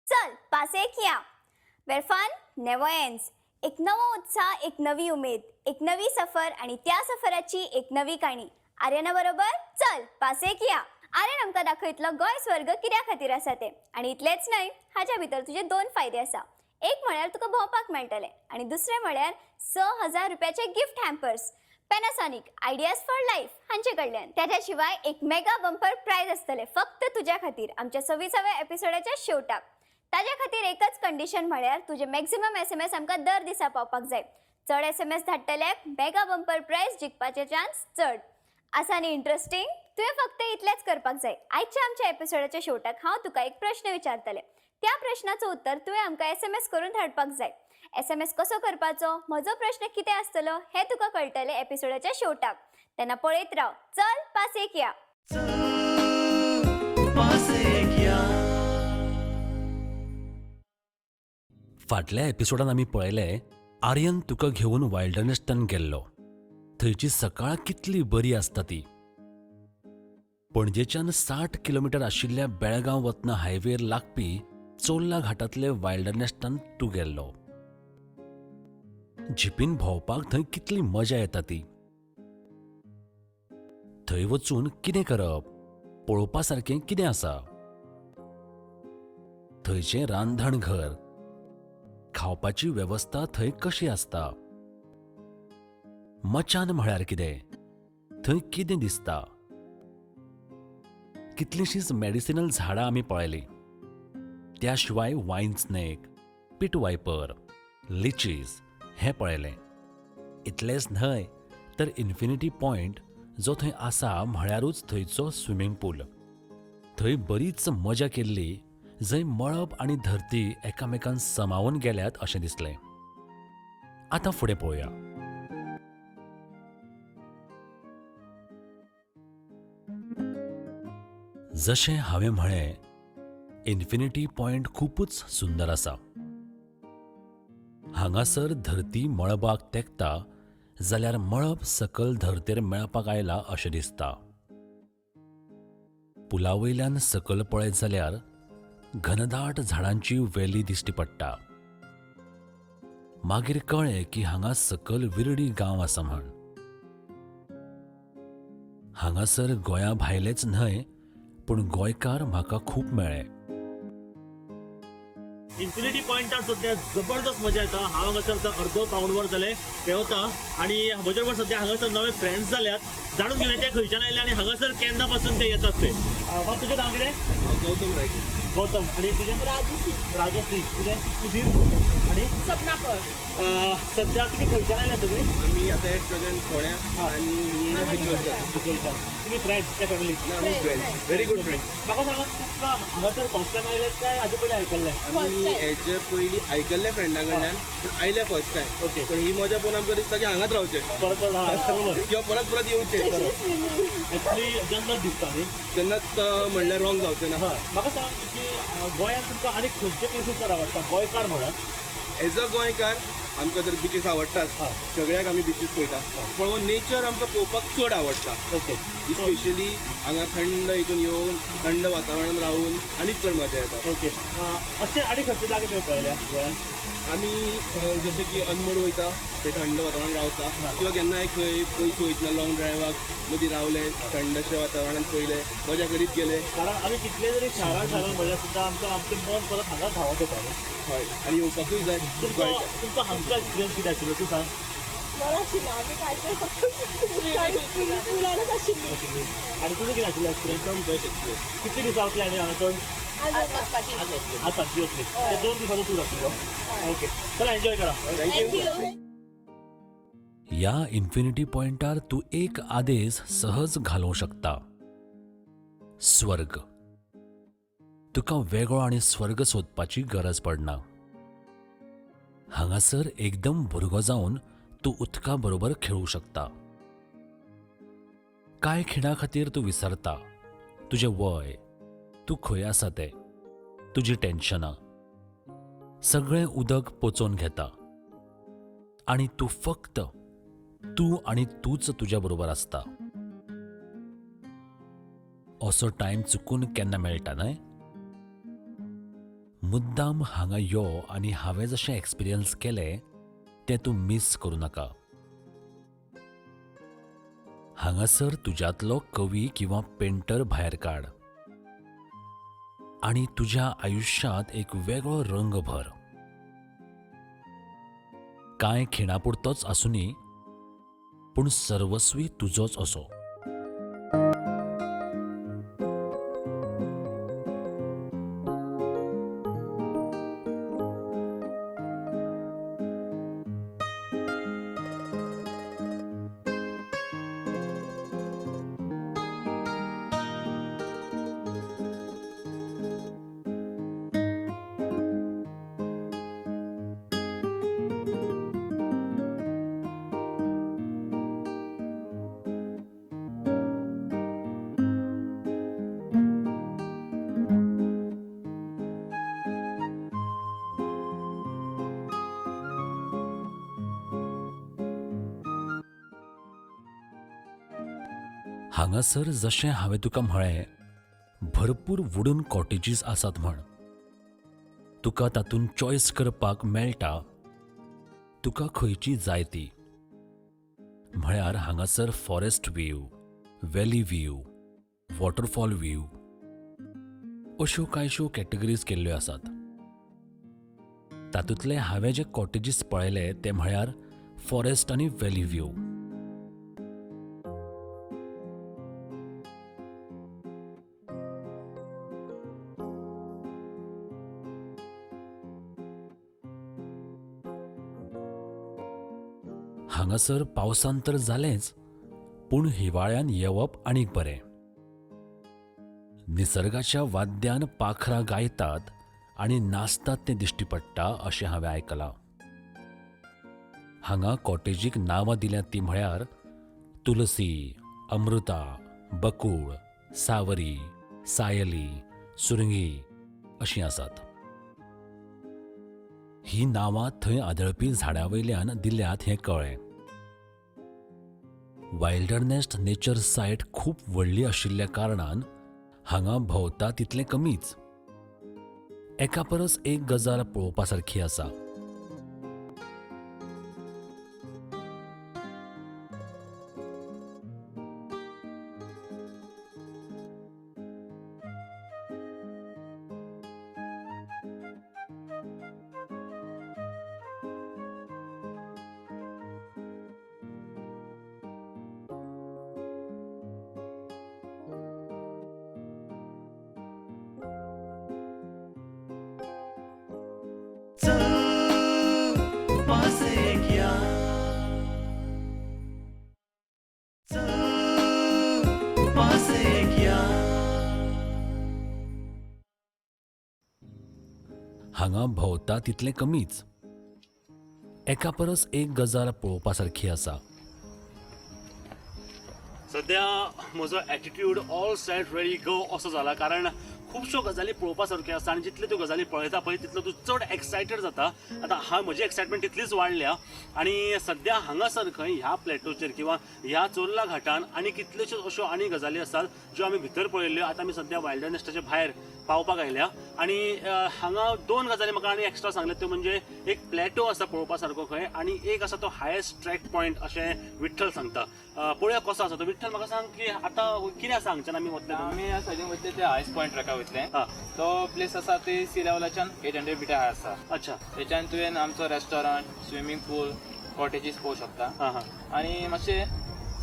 चल पासे किया वेर fun never ends. एक नवा उत्साह, एक नवी उमेद, एक नवी सफर आणि त्या सफराची एक नवी काणी. आर्यना बरोबर चल पासे किया. आर्यन आमकां दाखयतलो गोंय स्वर्ग कित्या खातीर आसा ते. आनी इतलेंच न्हय, हाच्या भितर तुजे दोन फायदे आसा. एक म्हळ्यार तुका भोंवपाक मेळटलें आनी दुसरें म्हळ्यार 6,000 रुपयाचे gift hampers Panasonic ideas for life हांचे कडल्यान. त्याच्या शिवाय एक मेगा बंपर प्राइज आसतले फक्त तुज्या खातीर आमच्या 26व्या एपिसोडाच्या शेवटाक. ताज्या खातीर एकच कंडिशन म्हळ्यार तुजे मॅक्सिमम SMS आमकां दर दिसा पावपाक जाय. चड SMS धाडटल्याक मेगा बंपर प्राइज जिखपाचे चान्स चड. आसा न्ही इंटरेस्टिंग? तुवें फक्त इतलेंच करपाक जाय. आयच्या आमच्या एपिसोडाच्या शेवटाक हांव तुका एक प्रश्न विचारतलें. त्या प्रश्नाचं उत्तर तुवें आमकां SMS करून धाडपाक जाय. SMS कसो करपाचो, म्हजो प्रश्न कितें आसतलो हें तुका कळटलें एपिसोडाच्या शेवटाक. तेन्ना पळयत राव. चल पासे किया. फाटल्या एपिसोडान आमी पळयलें आर्यन तुका घेवन वायल्डरनेस्टान गेल्लो. थंयची सकाळ कितली बरी आसता ती. पणजेच्यान 60 किलोमिटर आशिल्ल्या बेळगांव वतना हायवेर लागपी चोर्ला घाटांतले वायल्डरनेस्टान तूं गेल्लो. जिपीन भोंवपाक थंय कितली मजा येता ती. थंय वचून कितें करप, पळोवपा सारकें कितें आसा. थंयचें रांदण घर, खावपाची वेवस्था थंय कशी आसता. मचान म्हळ्यार कितें, थंय कितें दिसता. कितलींशींच मेडिसिनल झाडां आमी पळयलीं. त्या शिवाय वायन स्नेक, पीट वायपर, लिचीज हें पळयलें. इतलेंच न्हय तर इन्फिनिटी पॉयंट जो थंय आसा म्हळ्यारूच थंयचो स्विमींग पूल. थंय बरीच मजा केल्ली, जंय मळब आनी धरती एकामेकान समावून गेल्यात अशें दिसलें. आतां फुडें पळोवया. जशें हांवें म्हळें, इन्फिनिटी पॉयंट खूबच सुंदर आसा. हांगासर धरती मळबाक तेंकता जाल्यार मळब सकल धर्तेर मेळपाक आयला अशें दिसता. पुलावयल्यान सकल पळयत जाल्यार घनदाट झाडांची वेली दिश्टी पडटा. मागीर कळ्ळें की हांगा सकल विरडी गांव आसा म्हण. हांगासर गोंया भायलेच न्हय पूण गोंयकार म्हाका खूब मेळ्ळे. इन्फिनिटी पॉइंटार सध्या जबरदस्त मजा येता. हांव हांगासर अर्दो पावण वर जालें पेंवता आनी म्हजे बरोबर सध्या हांगासर नवे फ्रेंड्स जाल्यात. जाणून घेवया ते खंयच्यान आयले आनी हांगासर केन्ना पासून ते येतात ते. बाब तुजें नांव कितें? गौतम रायकर. गौतम. आनी तुजें? राजश्री. तुजें? सुधीर. आनी सपना पळ. सध्या तुमी खंयच्यान आयल्या तुमी? आमी आतां एट प्रेझेंट फोंड्या आनी चिखलच्या. तुमी फ्रेंड्स त्या फॅमिली? आमी फ्रेंड्स, व्हेरी गुड फ्रेंड्स. म्हाका सांगा तुमकां हांगासर फर्स्ट टायम आयल्यात काय हाजे पयलीं आयकल्लें? आमी हेजे पयलीं आयकल्लें फ्रेंडा कडल्यान पूण आयले फर्स्ट टायम. ओके. पण ही मजा पळोवन आमकां दिसता की हांगाच रावचें परत किंवा परत परत येवचें. एक्चुअली जन्नत दिसता न्ही. तेन्नाच म्हणल्यार रॉंग जावचें ना. म्हाका सांग की गोंयांत तुमकां आनीक खंयचे प्लेसीस चड आवडटा गोंयकार म्हणून? एज अ गोंयकार आमकां तर बिचीस आवडटात. सगळ्याक आमी बिचीस पळयता. पण हो नेचर आमकां पळोवपाक चड आवडटा. ओके. स्पेशली हांगा थंड हितून येवन थंड वातावरणान रावून आनीक चड मजा येता. ओके. अशें आनी खंयचे जागे तुवें पळयल्या गोंयांत? आमी जशें की अनमोड वयता थंय थंड वातावरण रावता किंवा केन्नाय खंय पयस वयतना लॉंग ड्रायवाक मदीं रावले थंडशे वातावरणान पयले मजा करीत गेले. कारण आमी कितले जरी शारान म्हणल्यार सुद्दां आमचें मन परत हांगाच धांवत येता. हय आनी येवपाकूय जाय. तुमकां हांगचो एक्सपिरियन्स कितें आशिल्लो तूं सांग? आनी तुजो कितें आशिल्लो एक्सपिरियन्स? कितले दिसा वतले आनी हांगासर? आज सांजची वतली. ते 2 दिसाचो टूर आशिल्लो. ओके. चला एन्जॉय करा. थँक्यू. ह्या इन्फिनिटी पॉइंटार तूं एक आदेश सहज घालूंक शकता. स्वर्ग. तुका वेगळो आनी स्वर्ग सोदपाची गरज पडना. हांगासर एकदम भुरगो जावन तूं उदका बरोबर खेळूं शकता. कांय खिणा खातीर तूं विसरता तुजें वय, तूं खंय आसा तें, तुजीं टेन्शनां. सगळें उदक पोचोवन घेता आनी तूं फक्त तूं आनी तूच तुज्या बरोबर आसता. असो टायम चुकून केन्ना मेळटा न्हय. मुद्दाम हांगा यो आनी हांवें जशें एक्सपिरियन्स केलें तें तूं मिस करूं नाका. हांगासर तुज्यांतलो कवी किंवा पेंटर भायर काड आनी तुज्या आयुश्यांत एक वेगळो रंग भर. कांय खिणापुरतोच आसुनी पूण सर्वस्वी तुजोच असो. हांगासर जशें हांवें तुका म्हळें, भरपूर वुडन कॉटेजीस आसात म्हण. तुका तातूंत चॉयस करपाक मेळटा तुका खंयची जाय ती. म्हळ्यार हांगासर forest view, valley view, waterfall view अश्यो कांयश्यो कॅटेगरीज केल्ल्यो आसात. तातूंतले हांवें जे कॉटेजीस पळयले ते म्हळ्यार फॉरेस्ट आनी व्हॅली व्यू. हांगासर पावसान तर जालेंच, पूण हिवाळ्यान येवप आनीक बरें. निसर्गाच्या वाद्यान पाखरां गायतात आनी नाचतात तें दिश्टी पडटा अशें हांवें आयकलां. हांगा कॉटेजीक नांवां दिल्यांत तीं म्हळ्यार तुलसी, अमृता, बकूळ, सावरी, सायली, सुरंगी अशीं आसात. हीं नांवां थंय आदळपी झाडांवयल्यान दिल्यात हें कळ्ळें. वायल्डरनेस नेचर सायट खूब व्हडली आशिल्ल्या कारणान हांगा भोंवता तितलें कमीच. एका परस एक गजाल पळोवपा सारखी आसा. हांगा भोंवता तितलें कमीच. एका परस एक गजाल पळोवपा सारखी आसा. सध्या म्हजो एटिट्यूड ऑल सेट रेडी गो असो जाला, कारण खुबश्यो गजाली पळोवपा सारक्यो आसा आनी जितल्यो त्यो गजाली पळयता पळय तितलो तूं चड एक्सायटेड जाता. आतां म्हजी एक्सायटमेंट तितलीच वाडल्या आनी सध्या हांगासर खंय ह्या प्लॅटोचेर किंवा ह्या चोर्ला घाटान आनी कितल्योश्योच अश्यो आनी गजाली आसात ज्यो आमी भितर पळयल्ल्यो. आतां आमी सध्या वायल्डरनेसाच्या भायर पावपाक आयल्या आनी हांगा दोन गजाली म्हाका आनी एक्स्ट्रा सांगल्यात, त्यो म्हणजे एक प्लॅटो आसा पळोवपा सारको खंय आनी एक आसा तो हायेस्ट ट्रॅक पॉयंट अशें विठ्ठल सांगता. पळोवया कसो आसा तो. विठ्ठल म्हाका सांग की आतां कितें आसा हांगच्यान आमी वतले? आमी ह्या सायडीन वयतले ते हायस्ट पॉयंट ट्रॅका वयतले. तो प्लेस आसा ते सी लेवलाच्यान 800 मिटर हाय आसा. अच्छा. त्याच्यान तुवें आमचो रेस्टॉरंट, स्विमींग पूल, कॉटेजीस पळोवंक शकता. आनी मातशें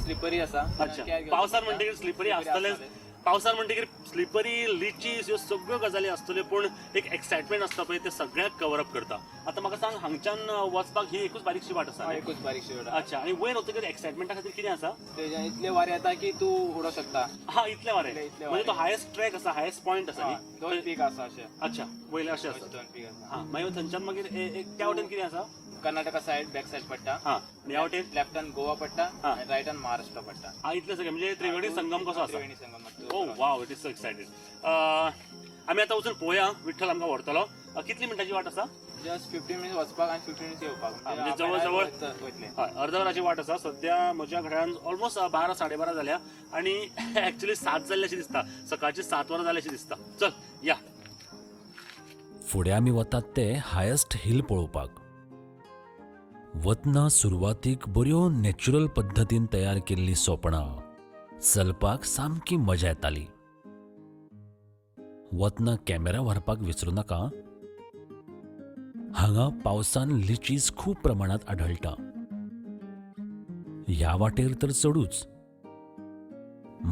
स्लिपरी आसा. अच्छा. पावसार म्हणटकीर स्लिपरी आसतलेच. पावसार म्हणटकीर स्लिपरी, लिचीस ह्यो सगळ्यो गजाली आसतल्यो, पूण एक एक्सायटमेंट आसता पळय ते सगळ्याक कवर अप करता. आतां म्हाका सांग, हांगच्यान वचपाक ही एकूच बारीकशी वाट आसा? एकूच बारीकशी वाट. अच्छा. आनी वयर वतकीर एक्सायटमेंटा खातीर कितें आसा? तेच्यान इतले वारे येता की तूं उडोवंक शकता. हा, इतले वारे म्हणजे तो हायेस्ट ट्रॅक आसा, हायेस्ट पॉयंट आसा न्ही? 2 पीक आसा अशें. अच्छा. वयले अशें आसा. 2 पीक आसा. हा, मागीर थंयच्यान मागीर त्या वटेन कितें आसा? कर्नाटका सायड बॅक सायड पडटा. हा. आनी ह्या वटेन लेफ्टान गोवा पडटा आनी रायटान महाराष्ट्र पडटा. हा, इतलें सगळें म्हणजे त्रिवेणी संगम कसो आसा? Triveni Sangam. Oh wow, it is so excited. आमी आतां वचून पळोवया विठ्ठल आमकां व्हरतलो. कितली मिनटांची वाट आसा? जस्ट 15 मिनिट्स वचपाक आनी 15 मिनिट्स येवपाक म्हणजे जवळ-जवळ वयतले. हय अर्द वराची वाट आसा. सध्या म्हज्या घड्याळान ऑलमोस्ट 12 12:30 जाल्या आणि ऍक्च्युली 7 जाल्ले अशें दिसता. सकाळची 7 वरां जाले अशें दिसता. चल या. फुडें आमी वतात ते हायस्ट हिल पळोवपाक. वतना सुरवातीक बऱ्यो नॅचरल पद्दतीन तयार केल्लीं सोपणां चलपाक सामकी मजा येताली. वतना कॅमेरा व्हरपाक विसरूं नाका. हांगा पावसान लिचीज खूब प्रमाणात आढळटा. ह्या वाटेर तर चडूच.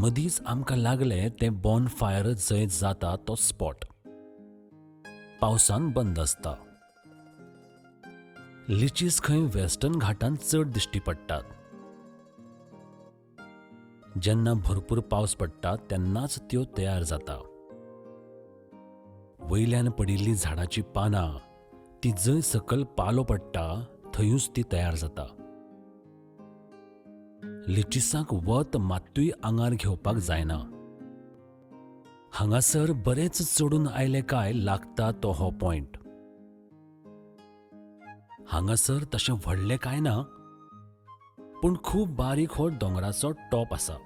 मदींच आमकां लागले ते बॉन फायर जंय जाता तो स्पॉट. पावसान बंद आसता. लिचीज खंय वेस्टर्न घाटांत चड दिश्टी पडटात. जेन्ना भरपूर पावस पडटा तेन्नाच त्यो तयार जाता. वयल्यान पडिल्लीं झाडाची पानां ती जंय सकल पालो पडटा थंयूच ती तयार जाता. लिचीसांक वत मात्तूय आंगार घेवपाक जायना. हांगासर बरेच चडून आयले काय लागता तो हो पॉयंट. हांगासर तशें व्हडलें कांय ना, पूण खूब बारीक हो दोंगराचो टॉप आसा.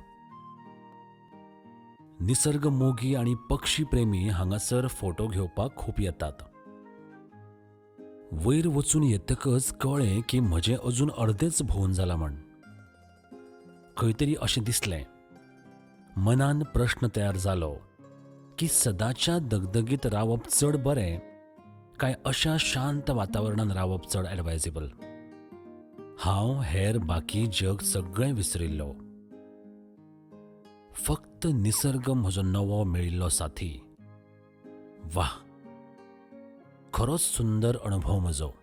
निसर्ग मोगी आनी पक्षी प्रेमी हांगासर फोटो घेवपाक खूब येतात. वयर वचून येतकच कळ्ळें की म्हजें अजून अर्देच भोवून जाला म्हण. खंय तरी अशें दिसलें. मनान प्रश्न तयार जालो की सदांच्या दगदगीत रावप चड बरें काय अशा शांत वातावरणान रावप चड एडवायजेबल. हांव हेर बाकी जग सगळें विसरिल्लो. फक्त निसर्ग म्हजो नवो मेळिल्लो साथी. वा, खरोच सुंदर अणभव म्हजो.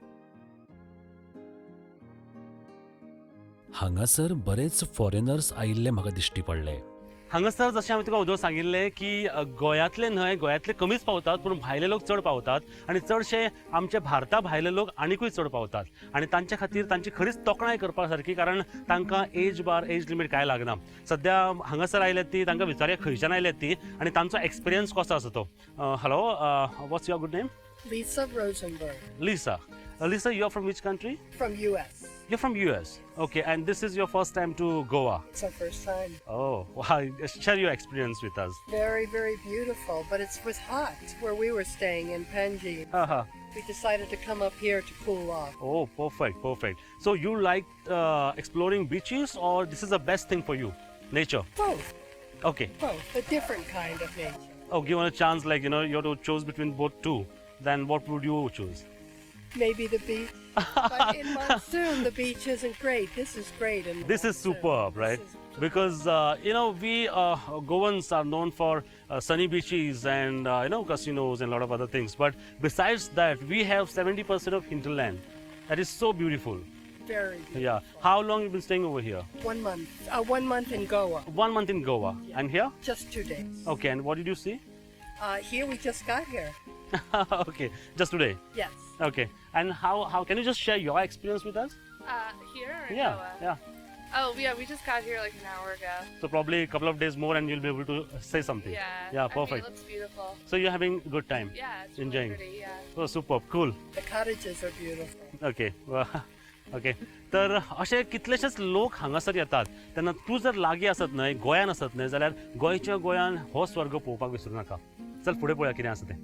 हांगासर बरेच फॉरेनर्स आयिल्ले म्हाका दिश्टी पडले. हांगासर जशें हांवें तुका उदो सांगिल्लें की गोंयांतले न्हय, गोंयांतले कमीच पावतात पूण भायले लोक चड पावतात आनी चडशे आमचे भारता भायले लोक आनीकूय चड पावतात. आनी तांचे खातीर तांची खरीच तोखणाय करपा सारकी, कारण तांकां एज लिमीट कांय लागना. सद्या हांगासर आयल्यात ती, तांकां विचारया खंयच्यान आयल्यात ती आनी तांचो एक्सपिरियन्स कसो आसा तो. Hello, what's your good name? Lisa Rosenberg Lisa. Lisa, you're from which country? from US. You're from US. Okay, and this is your first time to Goa. It's our first time. Oh, wow. Share your experience with us. Very, very beautiful, but it was hot where we were staying in Panji. Uh-huh. We decided to come up here to cool off. Oh, perfect, perfect. So you like exploring beaches, or this is the best thing for you? Nature. Both, Okay. both. A different kind of nature. Oh, given a chance, like, you know, you have to choose between both two, then what would you choose? Maybe the beach. But in monsoon, the beach isn't great. This is great. In This is monsoon. superb, right? This is Because, you know, we Goans are known for sunny beaches and, you know, casinos and a lot of other things. But besides that, we have 70% of hinterland. That is so beautiful. very beautiful. Yeah. How long you been staying over here? 1 month. 1 month in Goa. 1 month in Goa. And here? Just 2 days. Okay, and what did you see? Here we just got here. Okay, just today. Yes. Okay, and how can you just share your experience with us? Here or in Yeah, Goa? yeah. Oh, yeah, we just got here like an hour ago. So probably a couple of days more, and you'll be able to say something. Yeah. Yeah, I mean, perfect. it looks beautiful. So you're having a good time. Yeah, it's Enjoying. really pretty. Yeah. Oh, superb, cool. The cottages are beautiful. Okay. Okay, तर असे कितलेशेच लोक हांगासर येतात तेन्ना तूं जर लागीं आसत न्हय, गोंयान आसत न्हय, जाल्यार गोंयच्या गोंयान हो स्वर्ग पळोवपाक विसरूं नाका. चल फुडें पळोवया कितें आसा तें.